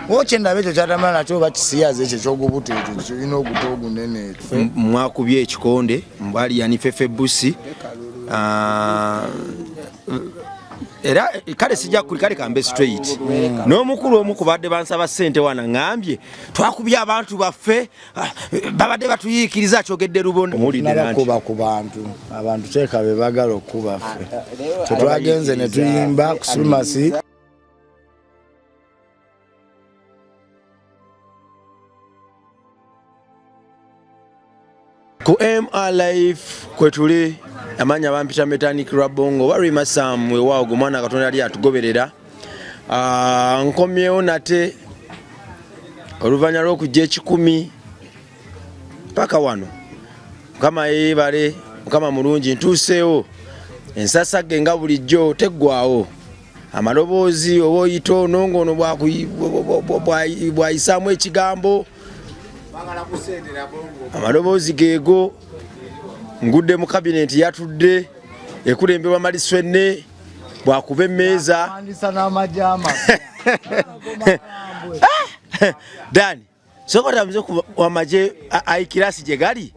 Wochenda becho chatamana cho bakisiyaze ekyo kyogubuto ekyo kirina oguto ogunene. Mwakubye ekikonde mbali yani Fefe Busi. Era kale sijja kuli kambe straight n'omukulu omu kubadde bansaba ssente wana ngambye twakubye abantu baffe babadde batuyiikiriza kyogedde Rubonda nabakuba ku abantu teeka be bagala okuba ffe tetwagenze ne tuyimba kusumasi ku MR Live kwetuli amanya bampita Mechanic Rabongo wari Masam we wao gumwana katonda ali atugoberera nkomyewo nate oluvanya lw'okujja 10 paka wano kama yebale kama mulungi ntuseewo ensasage nga bulijjo teggwawo amaloboozi oboyito nongono bwayisaamu ekigambo amaloboozi geego ngudde mu cabinet yatudde ekulembebwa Maliswenne bwakuba emmeeza Dani sokota mze wa maje aikirasi je gali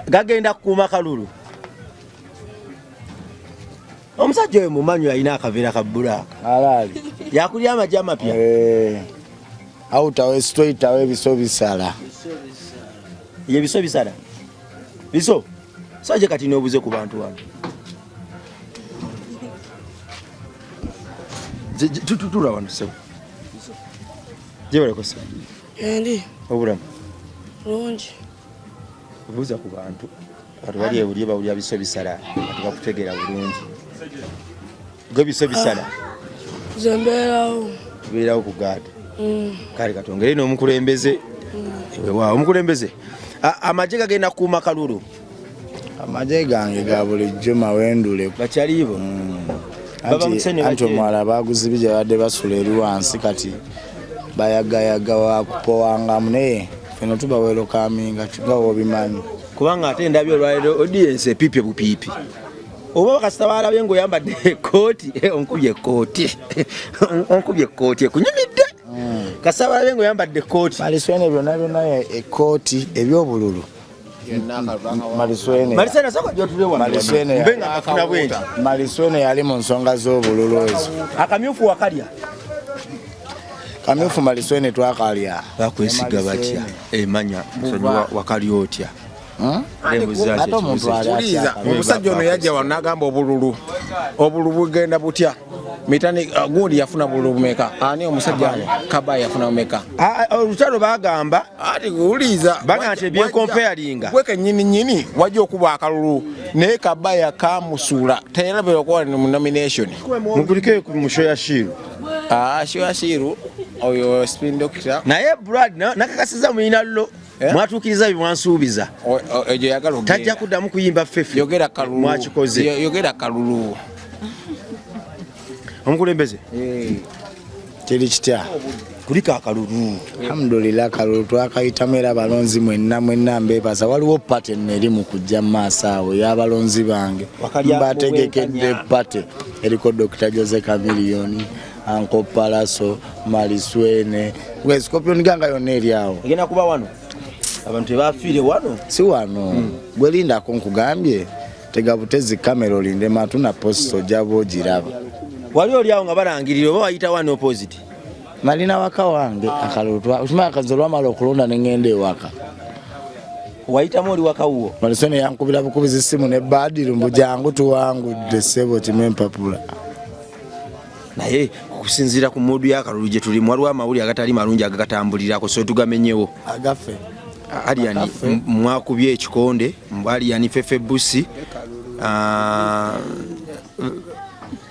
gagenda kuuma kalulu omusajja we mumanyu alina akaveera ka bbulaaka alali yakulya amaje amapya awutawe straight awe biso bisala ye biso bisala biso saje kati nobuze ku bantu wano tutula wano sebo jebale ko sebo ndi obulamu lungi buza ku bantu bali ebulye bawulya biso bisala tukakutegeera bulungi go biso bisala zembeerawo beerawo ku gaadi kale katongere n'omukulembeze waaw omukulembeze amaje gagenda kuuma kalulu amaje gange ga bulijjo mawendule bakyalibo baba musene anti omwala baguzibije badde basula eri wansi kati bayagayaga wakupowangamu naye feno tubawero kaminga kigawo obimanyi kubanga ate ndabyo olwaliro audience pipi bupipi oba bakasita balabye ng'oyambadde ekooti onkubye ekooti ekunyumidde kasita balabye ng'oyambadde ekooti Maliswenne byonna byonna ekooti ebyobululu Maliswenne soko gyotule wano mbenga afuna bwenti Maliswenne yali mu nsonga z'obululu ezo akamyufu wakalya kamyufu Maliswenne twakalya bakwesiga batya emanya nsonyiwa wakalya otya omusajja ono yajja wano n'agamba obululu bugenda butya mitani gundi yafuna bululu bumeka ani omusajja ano kaba yafuna bumeka olutalo bagamba ati kuwuliza bagamba nti ebyenkompeyalinga bweke nyini wajja okuba akalulu naye kaba yakamusuula tayalabira okuba mu nomination mukulike ku musho ya shiru shoya shiru oyo spin doctor naye Brad nakakasiza muyina llo mwatuukiriza bimwansuubiza ejo yagala tajja kuddamu kuyimba Fefe yogera kalulu mwakikoze yogera kalulu omukulembeze kiri kitya kulika akalulu alhamdulillah kalulu twakayitamu era abalonzi mwenna mbeebaza waliwo pate eri mu kujja mu maaso awo y'abalonzi bange mbategekedde pate eriko Dr. Jose Chameleone Anko Palaso Maliswenne Scorpion ganga yonna eri awo egenda kuba wano abantu bafiire wano si wano gwelindako nkugambye tega butezi kamera olinde matu na posto jabo ogiraba wali oli awo nga balangirira oba wayita wano opposite malina waka wange akalutwa ushima akazolwa malo okulonda nengende ewaka wayitamu oli waka wuwo Maliswenne yankubira bukubizi simu ne badiru mbujangu tuwangudde ssebo kimempapula naye okusinziira ku modu y'akalulu gye tulimu waliwo amawulire agatali malungi agagatambulirako so tugamenyewo agafe Aliani mwakubye ekikonde mbali Fefe Busi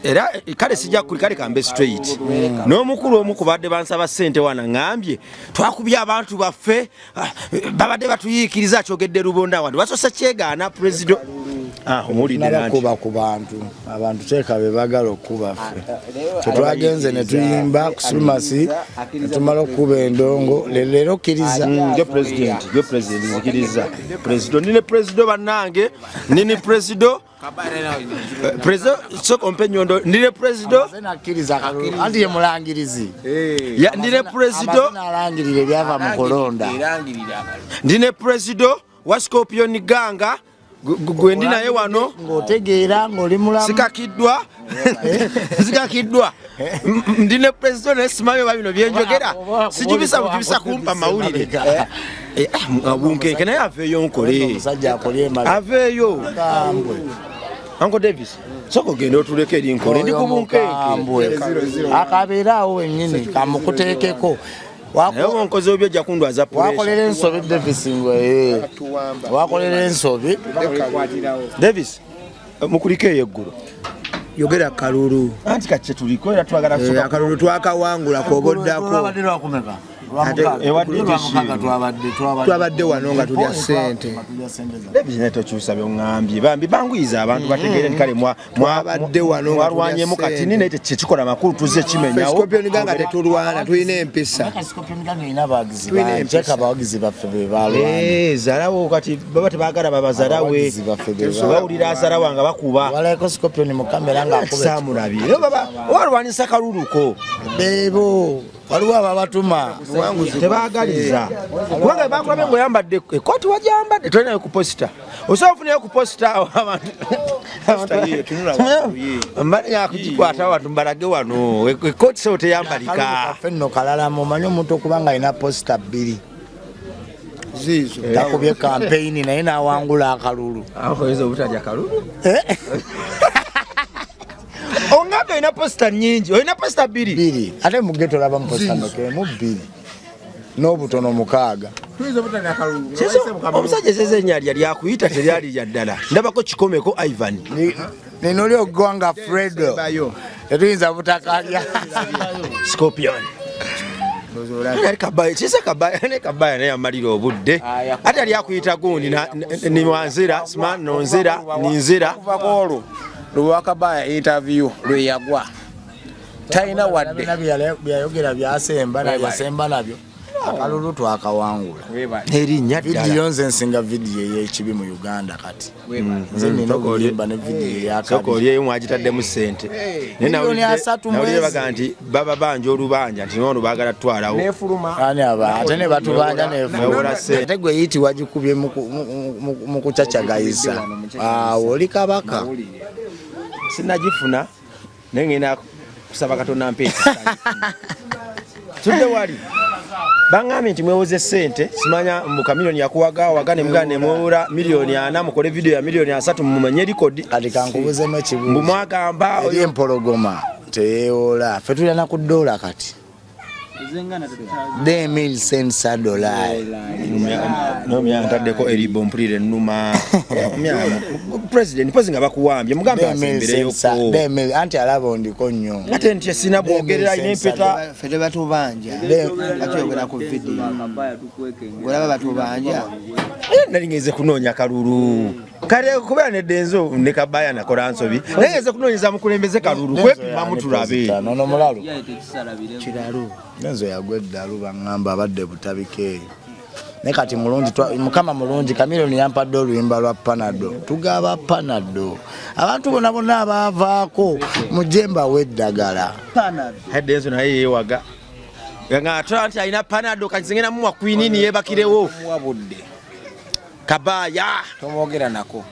era kale sijja kuli kambe straight n'omukulu omu kubadde bansaba ssente wana ngambye twakubye abantu baffe babadde batuyiikiriza kyogedde Rubonda wandi wasosa kyegaana president nabakuba ku abantu teeka be bagala okuba ffe tetwagenze ne tuyimba kusumasi netumala okuba endongo leero kkiriza yo president zikiriza president nine president bannange nini president President soko ompe nyondo ndine president nakiriza Kalulu anti ye mulangirizi ya ndine president alangirire byava mu kolonda ndine president wa Scorpion Ganga gwendi naye wano ngotegeera ng'oli mulamu sikakidwa ndine president nesimayo babino byenjogera sijibisa kumpa mawulire bunkenke naye aveeyo nkole aveeyo Uncle Davis soko genda otuleka eri nkole ndi kubunkenke akabeeraawo wennyini kamukuteekeko nkoze obyo ojja kundwaza wakolera ensobi Davis ngwe wakolera ensobi Davis mukuliko eyo eggulu yogera Kalulu anti kacce tuliko era twagala kusoka Kalulu twakawangula kogoddako twabadde wano nga tulya ssente tokyusa byoŋŋambye bambi banguyiza abantu bategeere nti kale mwabadde wano mwarwanyemu kati ninaye kyekikola makulu tuze kimenyawo Scorpion Ganga tetulwana tulina empisa abawagizi baffe bebalwana zalawo kati baba tebaagala babazalawe bawulira azalawa nga bakuba walayiko Scorpion mu kamera ngaasamulabye no baba walwanisa kaluluko bebo waliwo ababatuma tebaagaliza kubanga bakulabye ngaoyambadde ekooti wajambadde tolinayo ku posita osobola ofunayo ku posita abantu yakugikwata abantu mbalage wano ekooti sebo teyambalika fenno kalala mumanyi omuntu okubanga alina posita 2 zizo takubye campaign naye nawangula akalulu akoyeza obutalya kalulu ongabe ina posta nyingi olina posta 2 ate mu ghetto laba posta nokemu 2 n'obutono 6 omusajja seze lyakuyita teryali lya ddala ndabako kikomeko Ivan nino lyogwanga Fredo tetuyinza butakalya Scorpion kabaya naye amalira obudde ate lyakuyita gundi ni wanzira sman nonzira ninzira Luwakabaya interview lweyagwa talina wadde byayogera byasemba nabyo akalulu twakawangula erinnya ddala vidiyo nze nsinga vidiyo ey'ekibi mu Uganda kati nze nina okulimba ne vidiyo eyakabi olyeyo mwagitaddemu ssente nawulire baga nti baba banja olubanja nti nono baagala tutwalawo ate ne batubanja nefuluma ate gwe yiti wagikubye mu kucacyagayisa awo oli kabaka sinagifuna naye ngenda kusaba Katonda mpeesa tudde wali bangambye nti mwewoze ssente simanya mbuka milioni yakuwaga wagane mugane mwewura milioni 4 mukole video ya milioni 3 mumanye likodi kati kankubuzemu ekibuuzo mbu mwagamba eri empologoma teyewola ffe tulina ku dola kati 2,000 cents a dollar ntadeko eribo mpulire ennuma president pozi nga bakuwambye mugambe asembereyoko anti alaba ndiko nnyo ate nti esina bwogerera ina empeta fete batubanja bakyogera ku vidiyo ngolaba batubanja nali ngeze kunoonya Kalulu kale kubeera neddenzo ne Kabaya nakola nsobi naye ngeze kunoonyeza mukulembeze Kalulu kwepima mutulabe nono mulalu kiralu nenzo yagweddalu baŋŋamba abadde butabikeeyo ne kati mulungi mukama mulungi kamiliyoni yampadde oluyimba lwa Panado tugaba Panado abantu bonna abaavaako mujemba w'eddagala heddenzo naye yeewaga nga atola nti alina Panado kazingena mu wakwinini yeebakirewo wabudde Kabaya tomwogera nako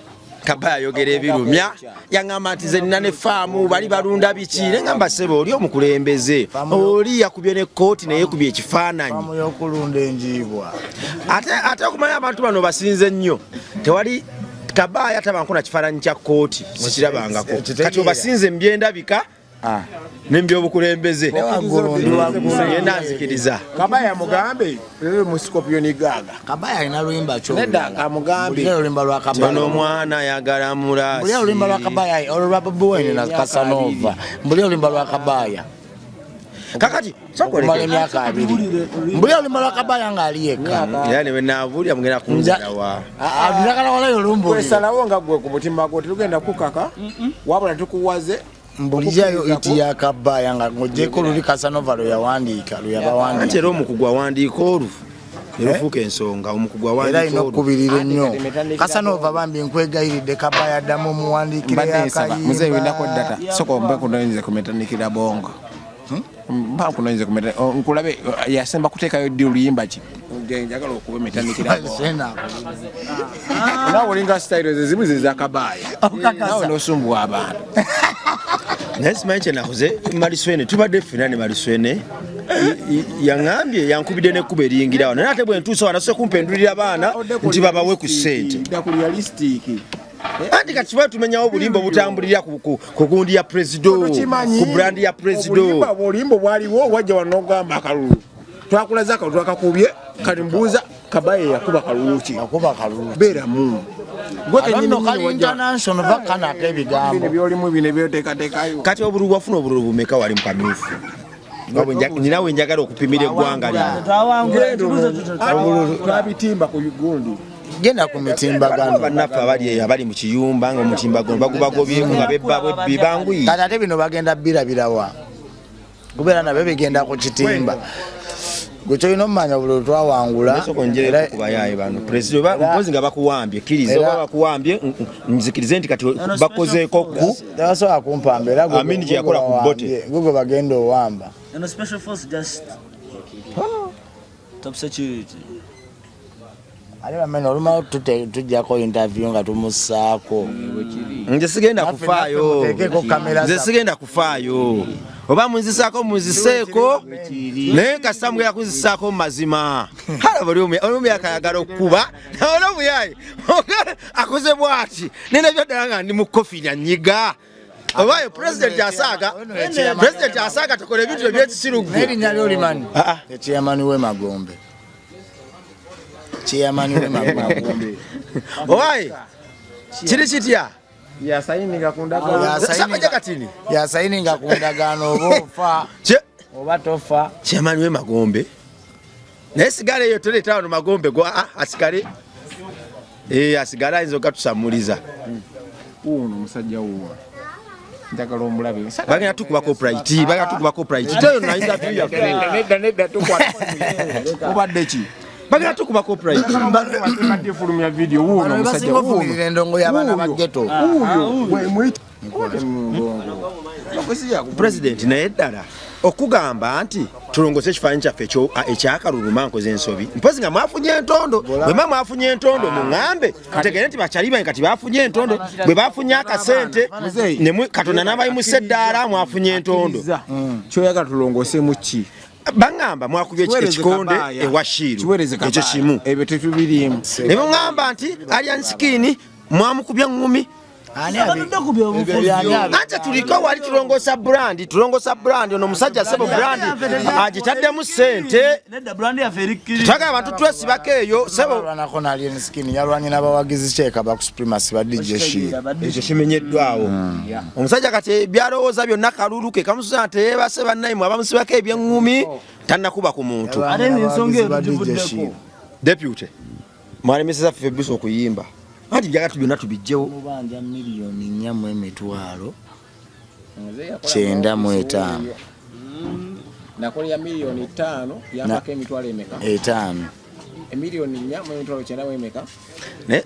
Kabaya yogera ebirumya yaŋŋamba nti ze nina ne faamu bali balunda biki ne ŋŋamba ssebe oli omukulembeze oli yakubye ne kooti naye yekubye ekifaananyi faamu y'okulunda enjiibwa ate okumanya abantu bano basinze nnyo tewali Kabaya tabankuna kifaananyi kya kooti sikirabangako kati obasinze mbyendabika nembyobukulembeze yena nzikiriza Kabaya mugambe mu Scorpion Ganga Kabaya alina luyimba kyo nedda amugambe oluyimba lwa Kabaya ono omwana ayagala mulasi mbuli oluyimba lwa Kabaya olwa Bobi Wine na Casanova mbuli oluyimba lwa Kabaya kakati sokoleke emyaka 2 mbuli oluyimba lwa Kabaya ng'ali yekka yani wenavulya mugenda kunjalawa njagala walayo lumbu wesalawo nga gwe ku mutima gwo tetugenda kukaka wabula tukuwaze mbulijayo iti ya Kabaya nga ngojeko luli Casanova lwe yawandiika lwe yabawandiika ate era omukugwa wandiika olu nerufuuka ensonga omukugwa era ino wandiko kubirira nnyo Casanova bambi nkwegayiridde Kabaya addamu muwandiikire Mbadde muzee wendako data soko mbe kunoyinze kumetandikira bongo mpa kunoyinze kumeta nkulabe yasemba kuteekayo ddi oluyimba ki njagala okuba metandikira bongo nawe olinga style ezimu za Kabaya nawe nosumbuwa abantu naye simanyi kyenakoze Maliswene tubadde finane Maliswene yaŋambye yankubidde n'ekkuba eringirawo naye ate bwe ntuusa wano asobola kumpendulira abaana nti babawe ku ssente anti kati kiba tumenyawo obulimba obutambulira ku gundi ya presido ku brandi ya presido obulimba bwaliwo wajja wano n'ogamba akalulu twakulaza akalulu twakakubye kati mbuuza Kabaya yakuba kalulu ki beeramu kati obululu wafuna obululu bumeka wali mu kamyufu ninawe njagala okupimira eggwanga twabitimba ku gundi genda ku mitimbagano bannaffe abali mu kiyumba nga omutimbagano bagubagobyemu nga bebba bibanguyi kati ate bino bagenda birabirawa kubeera nabyo bigenda ku kitimba gwe kyolina omumanya obululu twawangula kubayaye bano president mpozi nga bakuwambye kkiriza oba bakuwambye nzikirize nti kati bakozeeko ku tebasobola kumpamba era amini gye yakola ku bote gwe bagenda owamba And a special force just top security. Ali bamene olumao tujjako interview nga tumussaako nze sigenda kufaayo nze sigenda kufaayo oba munzisaako munziseeko naye kasita mugenda kunzisaako mu mazima halaba oli akayagala okukuba oli omuyaye akoze bw'ati nene byoddala nga ndi mu kofi nyanyiga obayo president asaaga tukola ebintu ebyekisirugu erinnya lyolimanyi chairman w'Emagombe owaye kiri kitya yasayininga ku ndagaano yasayininga ku ndagaano oba ofa oba tofa chairman w'Emagombe naye sigala eyo toleeta wano Magombe asigale asigale ayinza okatusamuliza uno musajja wuwa njagala omulabe bagenda tukuba copyright teyo na interview ya nedda tukwata obadde ki bagenda tukuba copyright badde fulumya video wuno musajja wuno endongo y'abaana ba ghetto president naye ddala okugamba nti tulongose ekifaananyi kyaffe ekyakaluluma nkoze ensobi mpozi nga mwafunye entondo bwe mwafunye entondo muŋŋambe ntegere nti bakyalibanyi kati bafunye entondo bwe bafunye akasente katonda n'abayimusa eddaala mwafunye entondo kyoyagala tulongose mu ki baŋŋamba mwakubye ekikonde ewa Shiru ekyo kimu ebyo tetubirimu ne muŋŋamba nti Alien Skin mwamukubya ŋŋumi ate tuliko wali tulongosa brand ono musajja sebo brand agitaddemu ssente tutagala abantu twesibako eyo sebo yalwanye n'abawagizi kyeka baku supremacy ba DJ Shiru ekyo kimenyeddwawo omusajja kati byalowooza byonna kalulu ke kamusuza nti yeebase bannayimu abamusibako eby'eŋŋumi tannakuba ku muntu deputy mwalemeseza ffe biso okuyimba ati byagatu byonna tubijjewo mubanja miliyoni 4,905 nakolya miliyoni 5 yapako emitwalo emeka 5 emiliyoni 4,905 emeka ne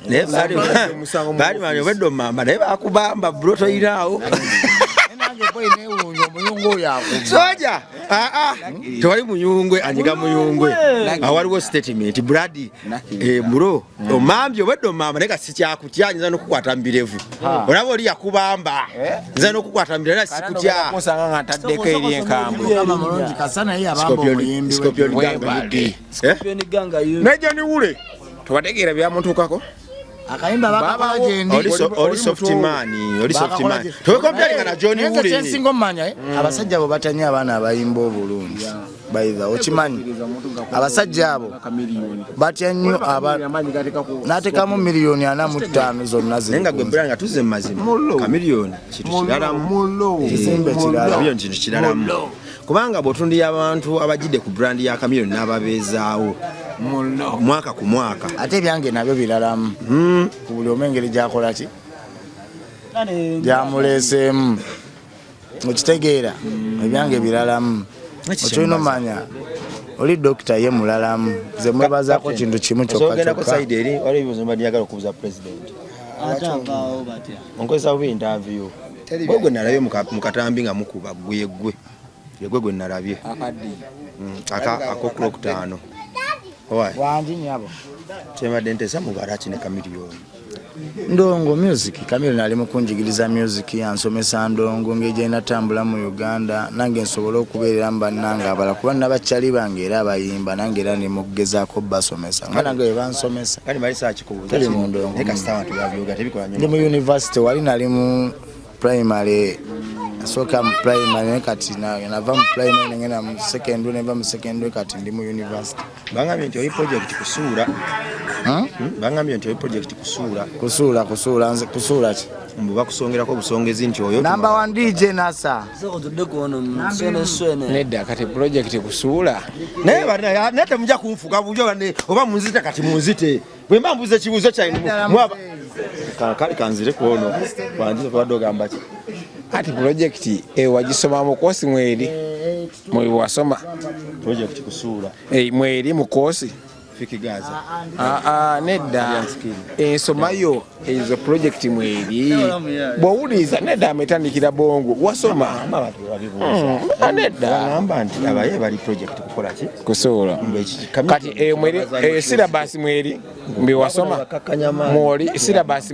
bali mani obeddo mamba naye bakubamba bro toyiraawo soja tewali muyungwe anyiga muyungwe awaliwo statement bradi bro omambye obedde omamba naye kasi kyakutya nza n'okukwata mbirevu olaba oli yakubamba nza n'okukwata mbirevu era sikutya osanga nga ataddeko eri enkambwe nejja niwule tobategeera byamutuukako akayimba bakajendi oli soft man tokompyalinga na John Wule kyensinga mmanya abasajja abo batanya abaana abayimba obulungi bayiva okimanyi abasajja abo batya nnyo n'atekamu miliyoni 45 zonna nenga gwe branga tuze mu mazima kamiliyoni kintu kiralamu kizimbe kirala miliyoni kintu kiralamu kubanga bw'otundiya abantu abajidde ku brand ya kamiliyoni n'ababeezaawo mwaka ku mwaka ate ebyange nabyo biralamu ku buli omu engeri gyakola ki gyamuleeseemu okitegeera ebyange biralamu okyolina omanya oli dokita ye mulalamu ze mwebazaako kintu kimu kyokka ko side eri wali ebibuzo mbadiyagala okubuza president atavaawo batya onkozesa bubi interview gwe nalabye mukatambi nga mukuba gwe gwe nalabye ak'okulo kutaano wangi nyabo kyembadde ntesa mubala kine kamiliyoni ndongo music Kamili nali mukunjigiriza music yansomesa ndongo ngeje natambula mu Uganda nange nsobola okubeerera mbannanga abala kuba nabakyali bange era abayimba nange era ne mugezaako basomesa nga nange bansomesa kali mali sachi kubuza tali mu ndongo eka stawa tubavyoga tebikola ndi mu university wali nali mu primary soka mu primary kati nava mu primary ngena mu secondary neva mu secondary kati ndi mu university bangambye nti oyi project kusuula bangambye nti oyi project kusuula ki mbu bakusongerako busongezi nti oyo number 1 DJ Nasa sokotudde kuono swene nedda kati project kusuula naye bana nete mujja kunfuka bujo ne oba munzite kati munzite bwe mbambuze kibuzo kyaine mwaba kali kanzire kuono wandize badogamba ki ati project wagisoma mu kosi mweri mwe wasoma project kusuula mweri mu kosi fiki Gaza nedda ensomayo ezo project mweri bwowuliza nedda ametandikira bongo wasoma nedda ngamba nti abaye bali project kukola ki kusuula kati mweri syllabus mweri mbi wasoma mwori syllabus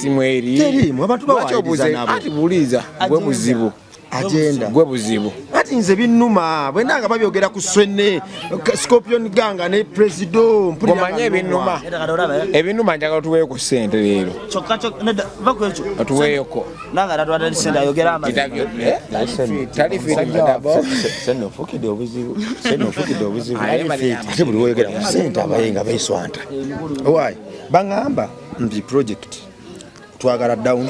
mweri teri mwabatu bawabuze ati buliza gwe buzibu agenda gwe buzibu ati nze binnuma bwendanga babyogera ku Swene Scorpion Ganga ne Presido ngomanye ebinnuma njagala tuweeyo ku ssente leero kyokka vakwekyo atuweeyoko nanga tatwata lisente ayogera tali firidabo senofukidde obuzibu ate buli woyogera ku ssente abayenga baiswanta owaayi bangamba nti project twagala down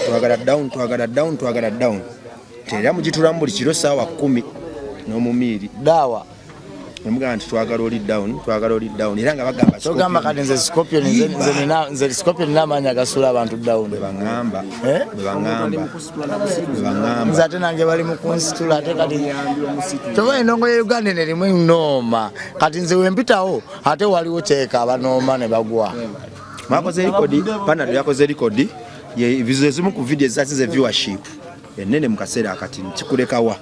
tera mugitulamu buli kiro saawa 10 n'omumiiri dawa nemugamba nti twagala oli down era nga bagamba togamba kati nze Scorpion n'amaanyi gasula abantu down bangamba nze ate nange bali mu kunsitula ate kati toba endongo ya Uganda nerimu enooma kati nze wempitawo ate waliwo kyeka abanooma ne bagwa mwakoze rekodi Panado yakoze rekodi ezimu ku video ezasize viewership enene mu kaseera akati kikulekawa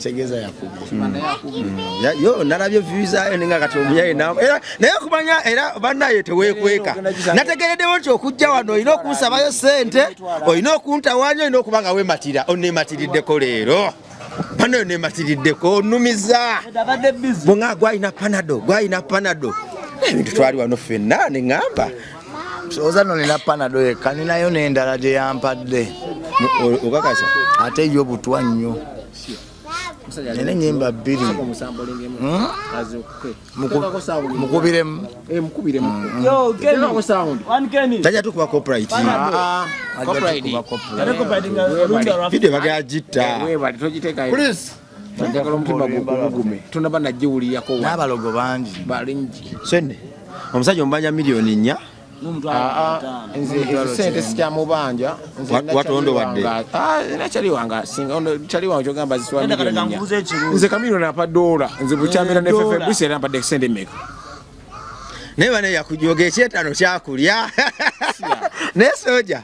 tegeza yakubye yo nalabye views ayo ninga kati omuyaye naye kumanya era bannaye teweekweka nategereddewo nti okujja wano olina okunsabayo ssente olina okuntawanya olina okubanga wematira onematirideko leero bano onematiriddeko onumiza bonga gwalina panado ebintu twali wano ffenna ne ŋŋamba soza nonina panado yekka ninayo n'endala gye yampadde okakasa ate yo butwa nnyo nina ennyimba 2 mukubiremu tajja tukuba copyright video bagala gitta njagala omutima gugume tonaba nagiwulirako n'abalogo bangi balingi Swene omusajja omubanja miliyoni 4 nze sente sikyamubanja watondo wadde nakyali wanga kyali wanga kyogamba ziswa nze Kamili apa $, nze bukyamira nefefe bwisi era mpadde sente meka naye bane yakujoga ekyetano kyakulya naye soja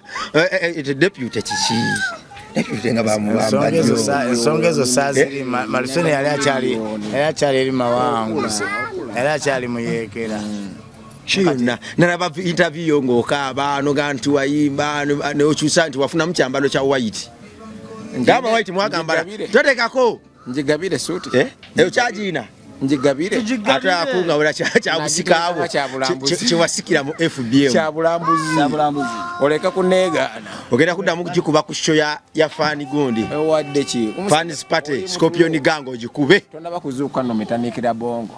deputy kiki deputy nga bamubamba ensonga ezo saaziri Malusene yali akyali eri mawangu era akyali muyeekera kyonna nalaba interview ng'okaaba noga nti wayimba neokyusa nti wafunamu kyambalo kya white ngamba white mwagambala totekako njigabire suuti eyo kyagiina njigabire ate akungawula kyabusikaawo kyewasikira mu FBM kyabulambuzi oleka kuneegaana ogenda kuddamu gikuba ku show ya Fani Gundi wadde ki Fans Party Scorpion Ganga ogikube tonaba kuzuuka no metandikira bongo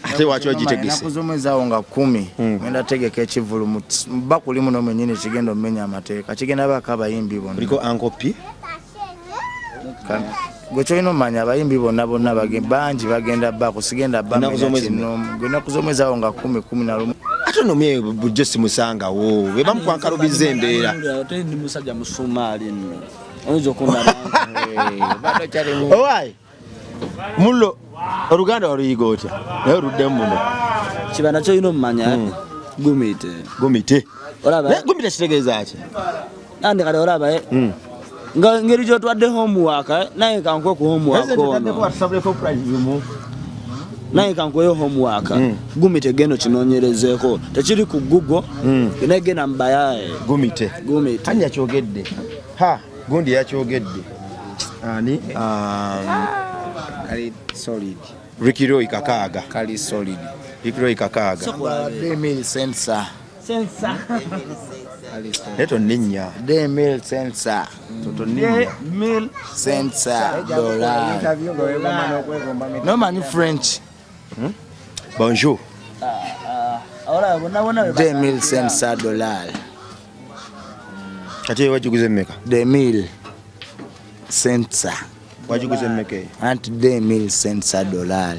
ate wakyo gitegese nakuzomwezawo nga 10 ngenda tegeka ekivulu bakuli muno mwenyini kigenda omenya amateeka kigenda baka abayimbi bonna kuliko ankopi gwe kyolina omanya abayimbi bonna bangi bagenda bakusigenda genda kuzomwezawo nga 10 ate nomye bujjo simusangawo we bamukwankalubiza embeera ndi musajja musumaali nno oyinza okunda owaayi mulo Oluganda waluyiga otya naye oluddemu muno kibanda kyolina omumanya gumite olaba gumite kitegeeza ki andi kale olaba nga ngeri gyotwadde homework naye kankwe ku homework ono naye kankweyo homework gumite geno kinoonyerezeeko tekiri ku Google gena mbayaye gumite ani yakyogedde gundi yakyogedde ani kali solid Rikiroi kakaaga kali solid Rikiroi kakaaga 2000 sensor neto ninya 2000 sensor sensor dollar no man French bonjour olaba bonna 2000 sensor dollar kati wajiguze mmeka 2000 sensor wajiguze mmeka anti 2000 sensor dollar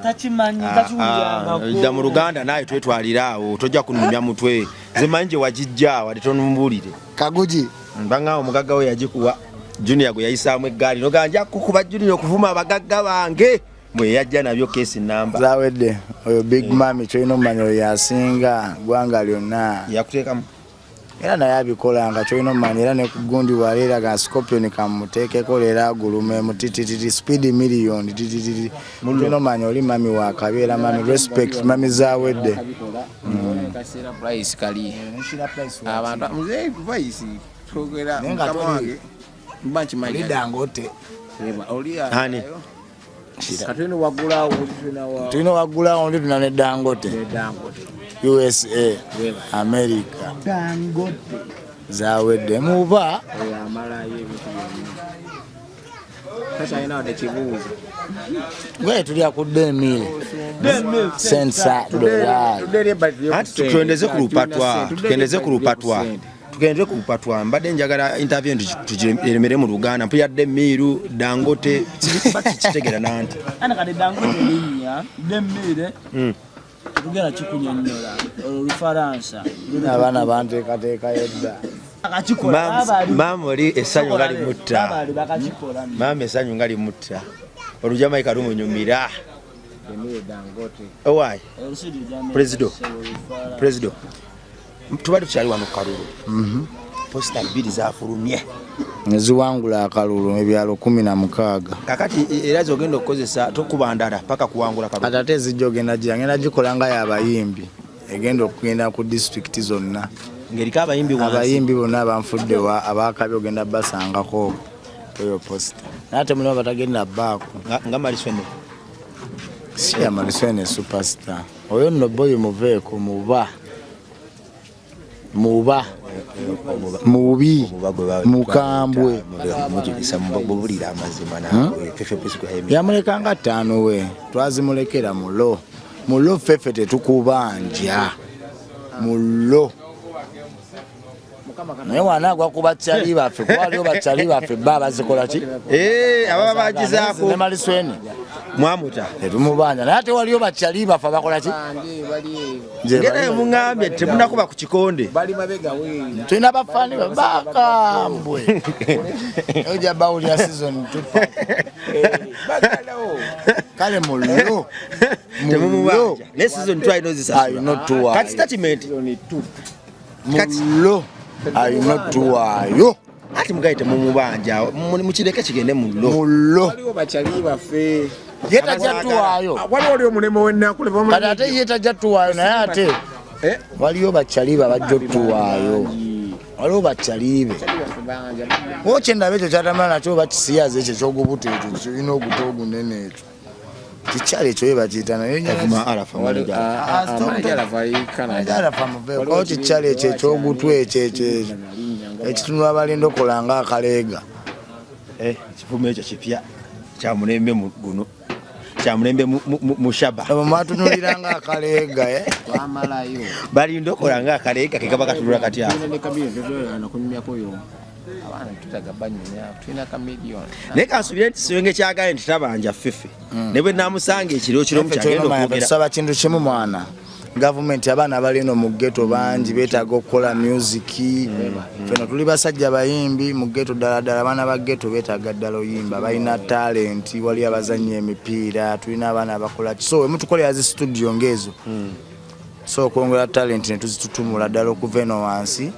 takimanyi takiwulirangako da mu Luganda naye twetwaliraawo tojja kunumya mutwe nze manyi gye wagijja wadde tonumbuulire kaguji mbangaawo omugagga we yagikuwa junior gwe yayisaamu eggaali noganja kukuba junior okuvuma abagagga bange bwe yajja nabyo keesi namba zawedde oyo big mami kyolina omumanya oyo yasinga gwanga lyonna yakuteekamu era naye abikolanga kyolina omumanya era ne ku gundi waleera ga scorpion kamuteekeko leero agulume mutitititi speed million titititi kyolina omumanya oli mami wakabeera mami respect mami zawedde kaseera price kali abantu muzee price twogera mkamange mbanchi mali Dangote oli hani katwino wagulawo tulina wagulawo ndi tuna ne Dangote USA America Dangote zawedde muba amalayo ebintu kasa ina wade kibuuzi gwe tulya ku 2000 sensa dollar anti tukendeze ku lupatwa mbadde njagala interview tugiremerere mu Luganda mpuyadde Miru Dangote bakitegera nanti ana kade Dangote linya demmire tugera kikunyonnyola olufaransa abaana banteekateeka yedda maama oli essanyu nga limutta maama essanyu nga limutta olujamaika lumunyumira owaayi president tubadde tukyali wano Kalulu posita 2 zafulumye neziwangula akalulu ebyalo 16 kakati era zogenda okukozesa tokubandala paka kuwangula Kalulu kati ate ezijja ogenda ngenda gikola nga y'abayimbi egenda okugenda ku district zonna ngeriko abayimbi bonna abanfudde abakabi ogenda basangako eyo posita naye ate mulimu batagenda bbaako nga Maliswene si ya Maliswene superstar oyo nno boyi muveeko muba mubi mukambwe mujulisa mubulira amazima nawe fefe pesiku hemi yamuleka nga 5 we twazimulekera mulo fefe tetukubanja mulo naye wanagwa ku bakyali baffe kwaliwo bakyali baffe bba bazikola ki ababa bagizaako ne Maliswene mwamuta tetumubanja naye ate waliwo bakyali baffe bakola ki ngerayo muŋambye temunakuba ku kikonde tulina bafaani bakambwe ojja bawulira season 2 kale mulo temumubanja ne season 2 ayinozisasula kati statement mulo ayinotuwaayo ati mugaite mumubanja mukireke kigende mulo waliwo bakyali baffe yetajatuwaayo waliwo oli omulemo w'ennaku kati ate yetajatuwaayo naye ate waliyo bakyali babajjotuwaayo waliwo bakyali be wokyendaba ekyo kyatamala nakyo bakisiyaza ekyo kyogubuto ekyo kirina oguto ogunene ekyo kikyalo ekyo ye bakiyita nayealafamuveeko kikyalo ekyo ekyogutw ekyo ekitunula abalinda okola nga akaleega kifumu ekyo kipya kyamulembe guno kyamulembe mushaba mwatunulira nga akaleega balinda okola nga akaleega kekaba katunula katya naye kansubire nti sibenge kyagaye nti tabanja fefe ne bwe namusanga ekiro mukyagenda okwogera tusaba kintu kimu mwana government abaana balino mu ghetto bangi betaaga okukola music feno tuli basajja bayimbi mu ghetto ddala abaana ba ghetto betaaga ddala oyimba balina talent wali abazannya emipiira tulina abaana abakola so emutukolera zi studio ngezo so okwongera talent ne tuzitutumula ddala okuva eno wansi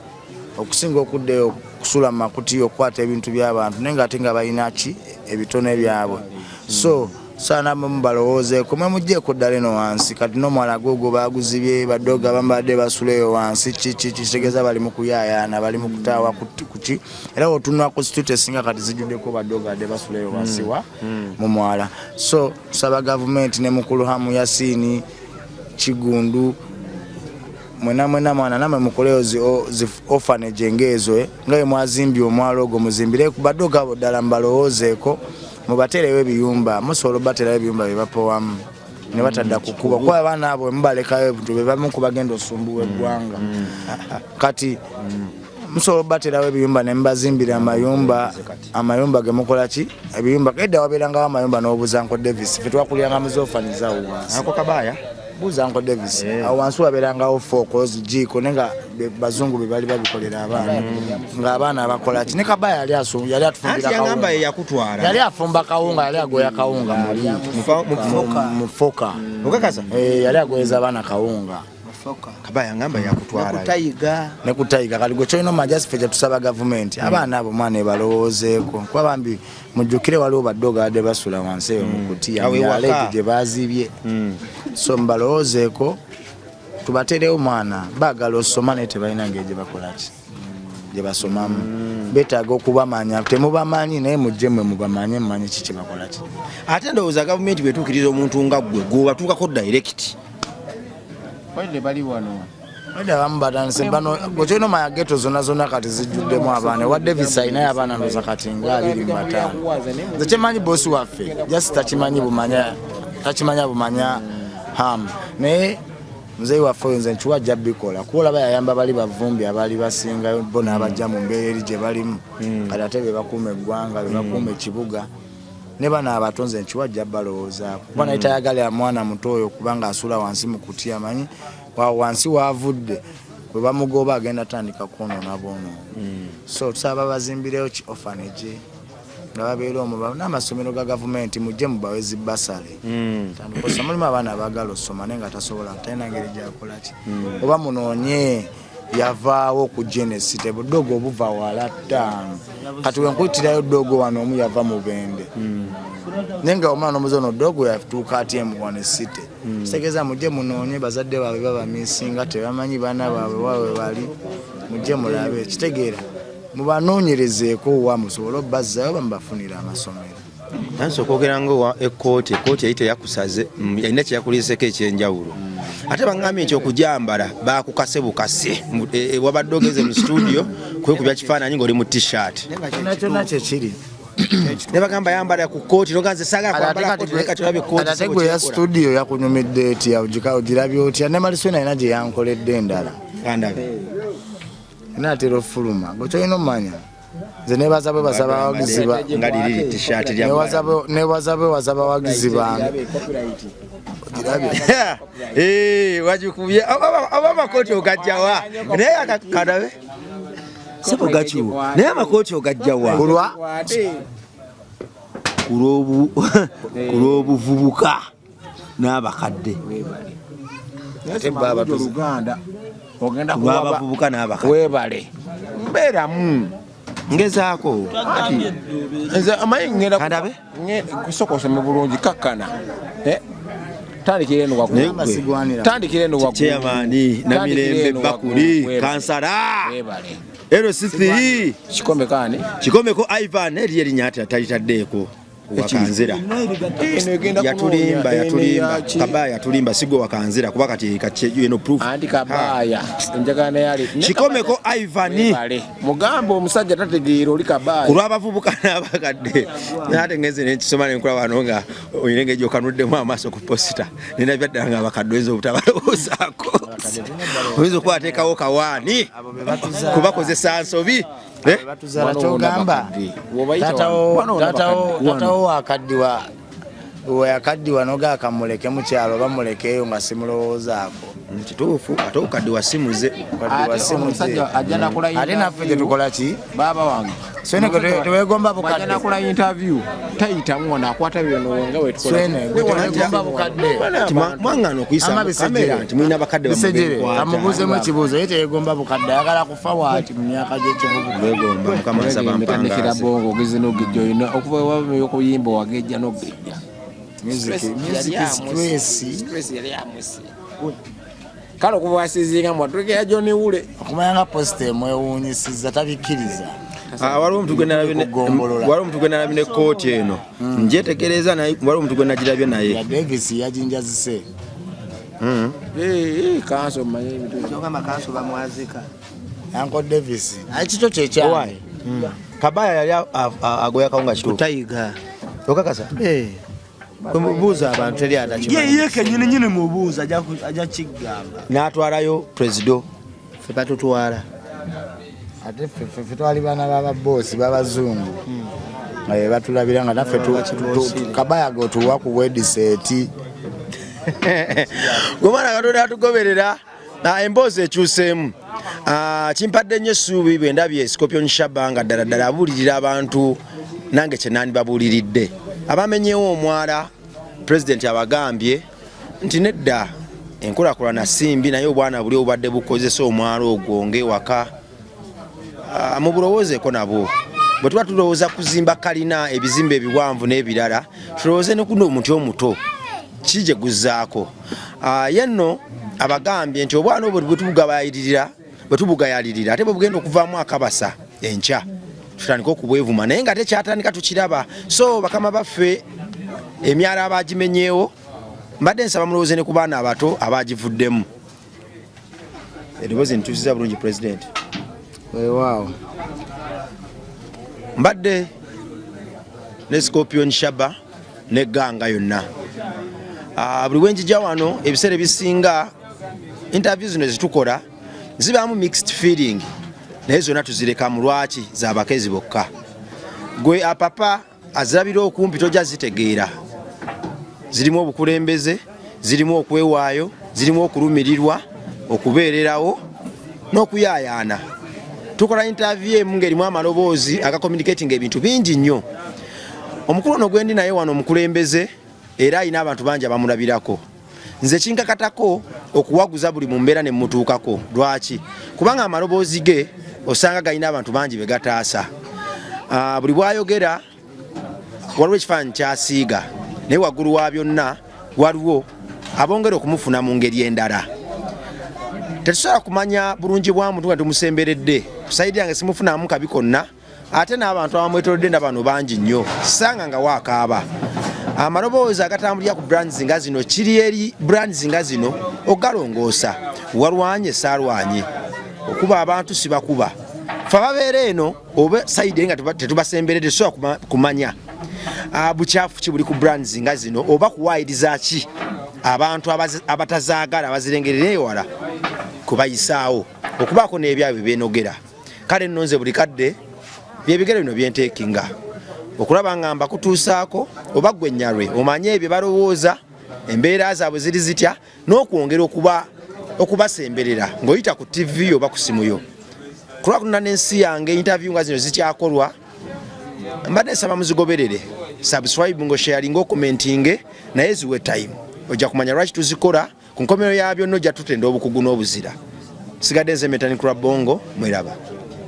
okusinga okuddeyo kusula mu makuti okwata ebintu by'abantu naye ng'ate nga balina ki ebitone byabwe so sana mbalowooze kumwe mujjeeko ddala eno wansi kati n'omwala gwogwo baaguzibye baddoga bambadde basuleyo wansi kitegeeza bali mu kuyaayaana bali mu kutaawa kuki era otunula ku situte esinga kati zijjuddeko baddoga adde basuleyo wansi wa mu mwala so tusaba gavumenti ne mukulu Hamu Yasini Kigundu mwena mwana namwe mukoleyo zi orphanage ngezo nga mwazimbye omwalo ogwo muzimbire ku baddoga ddala mbalowoozeeko mubaterewe ebiyumba musolo batera ebiyumba bebapowamu ne batadda kukuba kwa abaana abo mbalekayo ebintu bebamu kubagenda osumbuwa eggwanga kati musolo batera ebiyumba ne mbazimbira amayumba gemukola ki ebiyumba kedda waberanga amayumba n'obuza Uncle Davis fe twakulyanga muzofaniza wansi ako kabaya buza Uncle Davis awo wansi waberangawo focus jiko nenga bazungu bebali babikolera abaana nga abaana abakola ki ne kabaya yali atufumbira kawunga yakutwala yali afumba kawunga yali agoya kawunga muri mufoka okakaza yali agoyeza abaana kawunga kabaya ngamba yakutwala ne kutayiga kali gwe choino majasi feja tusaba government abaana abo mwana ebalowoozeeko kwa bambi mujjukire waliwo baddoga adde basula wansi eyo mukutia yaleete gye baazibye so mbalowoozeeko tubaterewo mwana baagala osoma naye tebalina ngeri gye bakola ki gye basomamu betaaga okubamanya temubamanyi naye mujje mwe mubamanye mumanye ki kye bakola ki ate ndowooza gavumenti bwetuukiriza omuntu nga ggwe gw'obatuukako direct Wale bali wano. Wale bamubatanise bano gochino maya ghetto zona kati zijjuddemu abaana wadde visa ina abaana ndoza kati nga 25 zekimanyi bosi waffe just takimanyi bumanya ham naye muzeyi waffe nze nkiwa jabbikola kuola bayayamba bali bavumbi abali basinga bona abajja mu mbeera eri gye balimu kati ate be bakuuma eggwanga be bakuuma ekibuga ne bana abatonze nkiwa jabbalowooza kuba naye tayagala mwana muto oyo kubanga asula wansi mu kuti amanyi wansi waavudde bwe bamugoba agenda tandika kwonoona boono so tusaba bazimbireyo ki orphanage nga babeera omwo n'amasomero ga gavumenti mujje mubawe zibbasale tandikosa mulimu abaana abaagala osoma naye nga tasobola talina ngeri gyakola ki oba munoonye yavaawo ku Genesis budogo obuva wala ttaano kati wenkuyitirayo dogo wano omu yava mu Bende nenga omwana omuzono dogo yatuuka ati emu city kitegeeza mujje munoonye bazadde baabwe baba misinga tebamanyi baana baabwe wawe bali mujje mulabe kitegeera mubanoonyerezeeko wa musobole obbazzayo bamubafunira amasomero nanso okwogera nga ekkooti yayite yakusaze yalina kyeyakuliiseko ekyenjawulo ate bangambye nti okujambala bakukase bukase wabadde ogeze mu studio kwekubya kifaananyi ng'oli mu t-shirt kyonna kyekiri ne bagamba yambala ku kkooti noganze saagala kwambala kkooti leka tulabye kkooti ate gwe ya studio yakunyumidde etya ogirabye otya ne malisoni alina gye yankoledde endala kandabe naatera ofuluma gwe kyolina omumanya nze nebaza bwe basaba abawagizi nga liri t-shirt nebaza bwe wasaba abawagizi bange wagikubye aba amakooti ogajjawa naye akakadabe sebo gakiwo naye amakooti ogajjawa kulw'obuvubuka n'abakadde kulw'abavubuka n'abakadde webale mbeeramu ngezaako nze amanyi ngenda kandabe kusooka osome bulungi kakkana tandikira eno waggulu kyeyamaani namirembe bakuli kansala LC3 kikomeko Ivan eriyo erinnya ate talitaddeeko wakanzira yatulimba kabaya yatulimba sigwe wakanzira kuba kati eno proof anti kabaya njagana yali kikomeko Ivan mugamba omusajja tategeera oli kabaya kulw'abavubuka n'abakadde nate ngeze nekisoma nenkula wano nga oyinenge gyokanuddemu amaaso ku posita nina byaddala nga abakadde oyinza obutabalowoozako oyinza okuba ateekawo kawaani kubakozesa nsobi batuzala kyogamba tatawo wakaddiwa noga akamuleke mukyalo bamulekeyo nga simulowoozaako kituufu ate okadde wasimuze omusajja ajja nakola ate naffe tetukola ki baba wange swene tewegomba bukadde ajja nakola interview tayitamu wano akwata bino nga swene tewegomba bukadde mwangana okuyisa kamera nti mulina bakadde amubuuzemu ekibuuzo ye teyegomba bukadde ayagala kufa bwati mu myaka gy'ekivubuka mukama nsaba mpangasa bongo ogeze n'ogejja olina okuva wabamenya okuyimba wagejja n'ogejja stress yali amusi kale okuva wasizinga mwatulekera John Wule okumanya nga posita emwewuunyisiza tabikkiriza waliwo omuntu gwe nalabye ne kooti eno njetegereza waliwo omuntu gwe nagirabye naye ya Davis yajinjazise kanso manye ebintu kyokama kanso bamwazika Uncle Davis akito kyekyange Kabaya yali agoya kawunga kituufu kutayiga okakasa kumubuuza abantu eri ye kenyini mubuuza ajja kigamba n'atwalayo presido ffe batutwala ate ffe twali baana b'ababoosi b'abazungu batulabira nga naffe Kabaya gotuwa ku wediseti gomwana Katonda atugoberera emboozi ekyuseemu kimpadde nnyo essuubi bwe ndabye Scorpion Shaba nga ddala abuulirira abantu nange kye nandibabuuliridde abamenyeewo omwala pulezidenti abagambye nti nedda enkulaakulana simbi naye obwana buli obadde bukozesa omwala ogwo ng'ewaka mubulowoozeeko nabwo bwe tuba tulowooza kuzimba kalina ebizimbe ebiwanvu n'ebirala tulowooze ne kuno omuntu omuto kije guzzaako yenno abagambye nti obwana obwo bwe tubugayalirira ate bwe bugenda okuvaamu akabasa enkya tutandika okubwevuma naye nga tekyatandika tukiraba so bakama baffe emyala abagimenyeewo mbadde nsaba mulowooze ne ku baana abato abagivuddemu eddoboozi nituusiza bulungi pulezidenti weewaawo mbadde ne Scorpion Shaba n'egganga yonna buli wenjija wano ebiseera ebisinga interview zino zitukola zibaamu mixed feeling naye zonna tuzireka mu lwaki z'abakezi bokka gwe apapa azirabira okumpi tojja zitegeera zirimu obukulembeze zirimu okwewaayo zirimu okulumirirwa okubeererawo n'okuyaayaana tukola interview emu ng'erimu amaloboozi agakommunicating ebintu bingi nnyo omukulu ono gwendi naye wano omukulembeze era ayina abantu bangi abamulabirako nze kinkakatako okuwaguza buli mu mbeera ne mmutuukako lwaki kubanga amaloboozi ge osanga galina abantu bangi be gataasa buli bwayogera waliwo ekifaananyi kyasiiga naye waggulu wa byonna waliwo abongera okumufuna mu ngeri endala tetusobola kumanya bulungi bwa muntu nga tumusemberedde kusayidi yange simufunamu kabi konna ate n'abantu abamwetoledde nda bano bangi nnyo sisanga nga waakaaba amaloboozi agatambulira ku brands nga zino kiri eri brands nga zino ogalongoosa walwanye saalwanye okuba abantu sibakuba fe ababeera eno oba sayidi nga tetubasemberedde tusobola kumanya bukyafu ki buli ku brands nga zino oba kuwaayiriza ki abantu abatazaagala abazirengerera ewala kubayisaawo okubaako n'ebyabwe byenogera kale nno nze buli kadde byebigere bino byenteekinga okulaba nga mbakutuusaako oba gwe nnyalwe omanye ebyo balowooza embeera zaabwe ziri zitya n'okwongera okubasemberera ng'oyita ku TV oba ku simu yo kulwakulina n'ensi yange interview nga zino zikyakolwa mbadde nsaba muzigoberere subscribe ngo sharing commenting naye ziwe time ojja kumanya lwaki tuzikola ku nkomero ya byonna ojja tutenda obukugu n'obuzira sigadde nze Metani Club Bongo mweraba